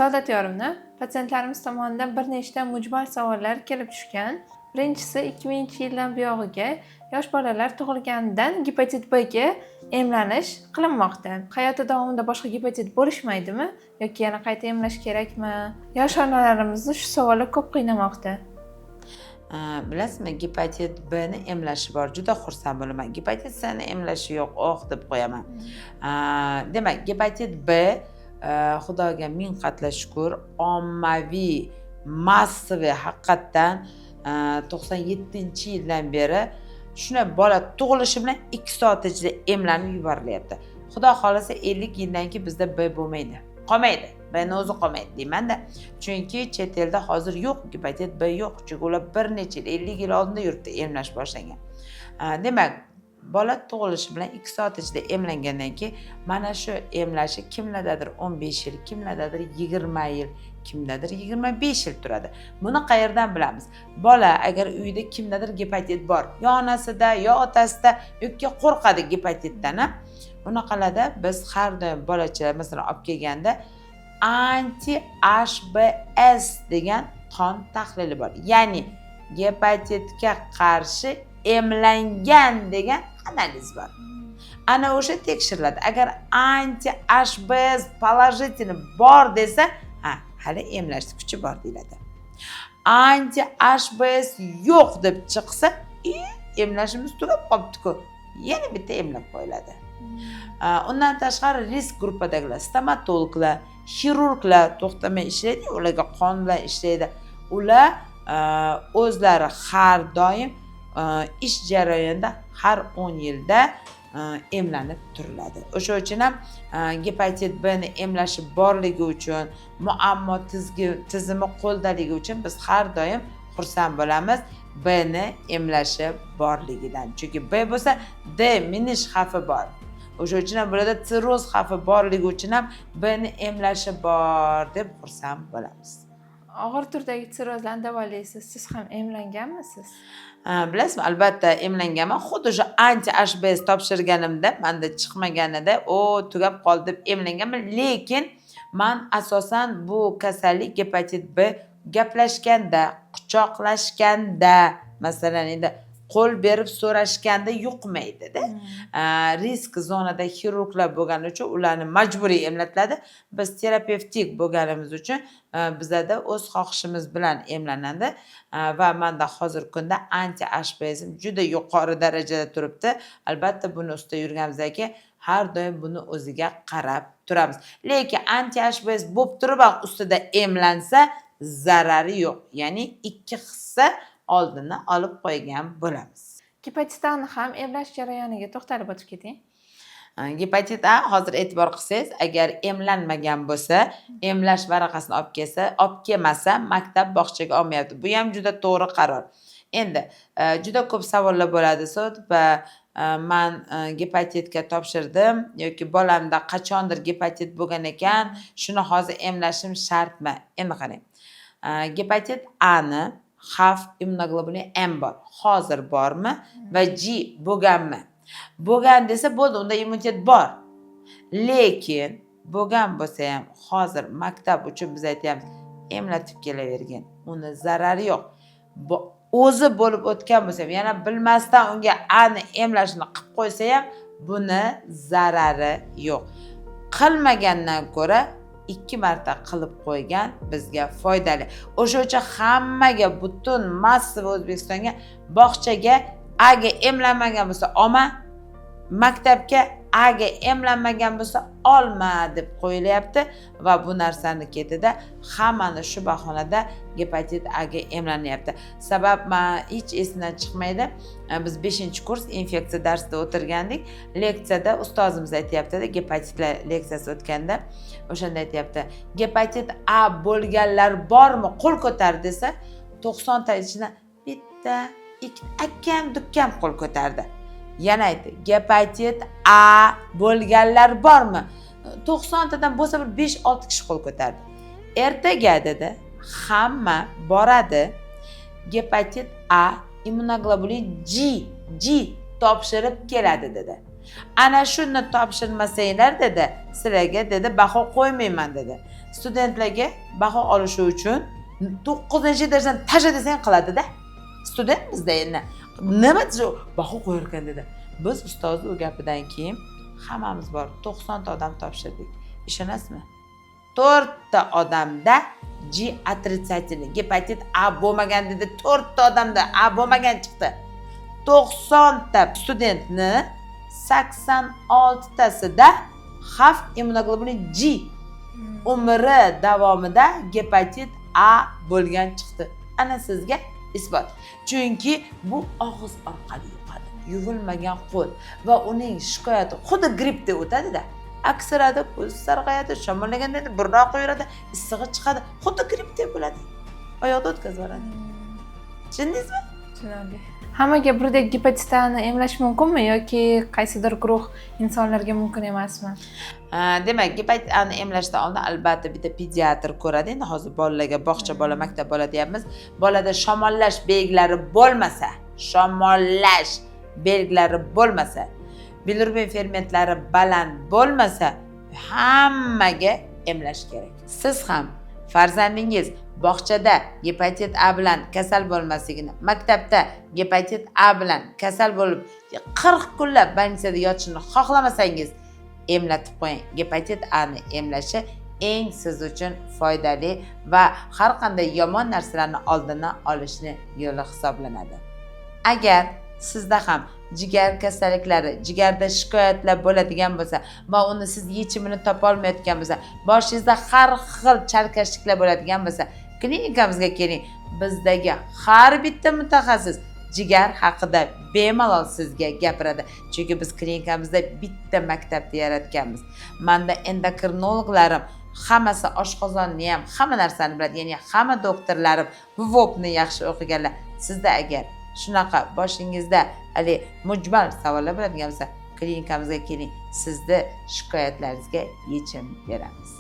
Saodat yorimni patsientlarimiz tomonidan bir nechta mujmal savollar kelib tushgan. Birinchisi 2000-yildan buyog'iga yosh bolalar tug'ilganidan gepatit B ga emlanish qilinmoqda. Hayoti davomida boshqa gepatit bo'lishmaydimi yoki yana qayta emlash kerakmi? Yosh onalarimizni shu savollar ko'p qiynamoqda. Bilasizmi, gepatit B ni emlashi bor. Juda xursand bo'laman. Gepatit C ni emlashi yo'q, deb qo'yaman. Demak, gepatit B Xudoga ming qatla shukr, ommaviy, massive haqiqatdan 97-yildan beri shuna bola tug'ilishi bilan 2 soat ichida emlanib yuborilyapti. Xudo xolasa 50 yildan keyin bizda B bo'lmaydi. Qolmaydi. Bni o'zi qolmaydi deyman-da. Chunki chet elda hozir yo'q, gepatit B yo'q. Chunki ular bir necha 50 yil oldinda yuribdi, emlash boshlangan. Demak, bola tug'ilishi bilan 2 soat ichida emlangandan keyin mana shu emlashi kimlardadir 15 yil, kimlardadir 20 yil, kimdadir 25 yil turadi. Buni qayerdan bilamiz? Bola agar uyda kimdadir gepatit bor, yo onasida, yo otasida yoki qo'rqadi gepatitdan, bunaqalarda biz har doim bolachalar masalan olib kelganda anti-HBs degan qon tahlili bor. Ya'ni gepatitga qarshi emlangan degan analiz bor. Ana o'sha tekshiriladi. Agar anti-HBs положительный bor desa, hali emlashning kuchi bor deyiladi. Anti-HBs yo'q deb chiqsa, emlashimiz tugab qolibdi-ku. Yana bitta emlab qo'yiladi. Undan tashqari risk guruhidagi stomatologlar, xirurglar to'xtamay ishlaydi, ularga qon bilan ishlaydi. Ular o'zlari har doim ish jarayonida har 10 yilda emlanib turiladi. O'sha uchun ham gepatit B ni emlashi borligi uchun, muammo tizimi qo'ldaligi uchun biz har doim xursand bo'lamiz B ni emlashi borligidan. Chunki B bo'lsa D minish xavfi bor. O'sha uchun ham bularda sirroz xavfi borligi uchun ham B ni emlashi bor deb xursand bo'lamiz. Og'ir turdagi sirrozlarni davolaysiz. Siz ham emlanganmisiz? Bilasizmi, albatta emlanganman. Xuddi shu anti-HBs topshirganimda, menda chiqmaganida, tugab qoldi deb emlanganman, lekin men asosan bu kasallik gepatit B gaplashganda, quchoqlashganda, masalan endi qo'l berib so'rashganda yuqmaydi-da. Risk zonada xirurglar bo'lgani uchun ularni majburiy emlatiladi. Biz terapevtik bo'lganimiz uchun bizada o'z xohishimiz bilan emlanadi va menda hozir kunda anti-HBs juda yuqori darajada turibdi. Albatta buni ustida yurganimizdan keyin har doim buni o'ziga qarab turamiz. Lekin anti-HBs bo'lib turib ham ustida emlansa zarari yo'q. Ya'ni 2 hissa oldini olib qo'ygan bo'lamiz. Gepatit A ni ham emlash jarayoniga to'xtalib o'tib keting. Gepatit A hozir e'tibor qilsangiz, agar emlanmagan bo'lsa, emlash varaqasini olib kelmasa, maktab bog'chaga olmayapti. Bu ham juda to'g'ri qaror. Endi juda ko'p savollar bo'ladi. Va men gepatitga topshirdim yoki bolamda qachondir gepatit bo'lgan ekan, shuni hozir emlashim shartmi? Endi qarang. Gepatit A ni xavf immunoglobulin M bor. Hozir bormi va G bo'lganmi? Bo'lgan desa bo'ldi, unda immunitet bor. Lekin bo'lgan bo'lsa ham hozir maktab uchun biz aytamiz, emlatib kelavergin. Uni zarari yo'q. O'zi bo'lib o'tgan bo'lsa ham, yana bilmasdan unga A ni emlashni qilib qo'ysa ham buni zarari yo'q. Qilmagandan ko'ra 2 marta qilib qo'ygan bizga foydali. O'sha uchun hammaga, butun massiv O'zbekistonga bog'chaga A ga emlanmagan bo'lsa olma, maktabga A ga emlanmagan bo'lsa olma deb qo'yilyapti va bu narsani ketida hammani shu bahonada gepatit A ga emlanyapti. Sabab men hech esimdan chiqmaydi. Biz 5-kurs infeksiya darsida o'tirgandik. Leksiyada ustozimiz aytayapti-da, gepatitlar leksiyasi o'tganda, o'shanda aytayapti, gepatit A bo'lganlar bormi? Qo'l ko'tar desa, 90 ta ichidan bitta, 2 akkam-dukkam qo'l ko'tardi. Yana aytdi, gepatit A bo'lganlar bormi? 90 tadan bo'lsa bir 5-6 kishi qo'l ko'tardi. Ertaga dedi, hamma boradi. Gepatit A immunoglobulin G topshirib keladi dedi. Ana shuni topshirmasanglar dedi, sizlarga dedi baho qo'ymayman dedi. studentlarga baho olishi uchun 9-darajani tasha desang qiladi-da. Student bizda endi nima baho qo'yar ekan dedi. Biz ustozni u gapidan keyin hammamiz bor 90 ta odam topshirdik. Ishonasizmi? 4 ta odamda G отрицательный, gepatit A bo'lmagan dedi. 4 ta odamda A bo'lmagan chiqdi. 90 ta studentni 86 tasida xavf immunoglobulin G umri davomida gepatit A bo'lgan chiqdi. Ana sizga isbot. Chunki bu og'iz orqali yuqadi. Yuvilmagan qo'l va uning shikoyati xuddi grippdek o'tadi-da. Aksarada ko'z sarg'ayadi, shamollaganda burnoq yuradi, issig'i chiqadi, xuddi grippdek bo'ladi. Oyoqda o'tkazib yuboradi. Tushundingizmi? Tushunarli. Hammaga birdek gepatitni emlash mumkinmi yoki qaysidir guruh insonlarga mumkin emasmi? Demak, gepatitni emlashdan oldin albatta bitta pediatr ko'radi. Endi hozir bolalarga bog'cha bola, maktab bola deyapmiz. Bolada shamollash belgilari bo'lmasa, bilirubin fermentlari baland bo'lmasa, hammaga emlash kerak. Siz ham farzandingiz bog'chada gepatit A bilan kasal bo'lmasligini, maktabda gepatit A bilan kasal bo'lib 40 kunlab больницada yotishini xohlamasangiz, emlatib qo'ying. Gepatit A ni emlashi eng siz uchun foydali va har qanday yomon narsalarni oldini olishni yo'li hisoblanadi. Agar sizda ham jigar kasalliklari, jigarda shikoyatlar bo'ladigan bo'lsa va uni siz yechimini topa olmayotgan bo'lsa, boshingizda har xil chalkashliklar bo'ladigan bo'lsa, klinikamizga keling. Bizdagi har bitta mutaxassis jigar haqida bemalol sizga gapiradi. Chunki biz klinikamizda bitta maktabni yaratganmiz. Menda endokrinologlarim hammasi oshqozonni ham, hamma narsani biladi. Ya'ni hamma doktorlarim VOPni yaxshi o'qiganlar. Sizda agar shunaqa boshingizda hali mujmal savollar bo'ladigan bo'lsa, klinikamizga keling. Sizni shikoyatlaringizga yechim beramiz.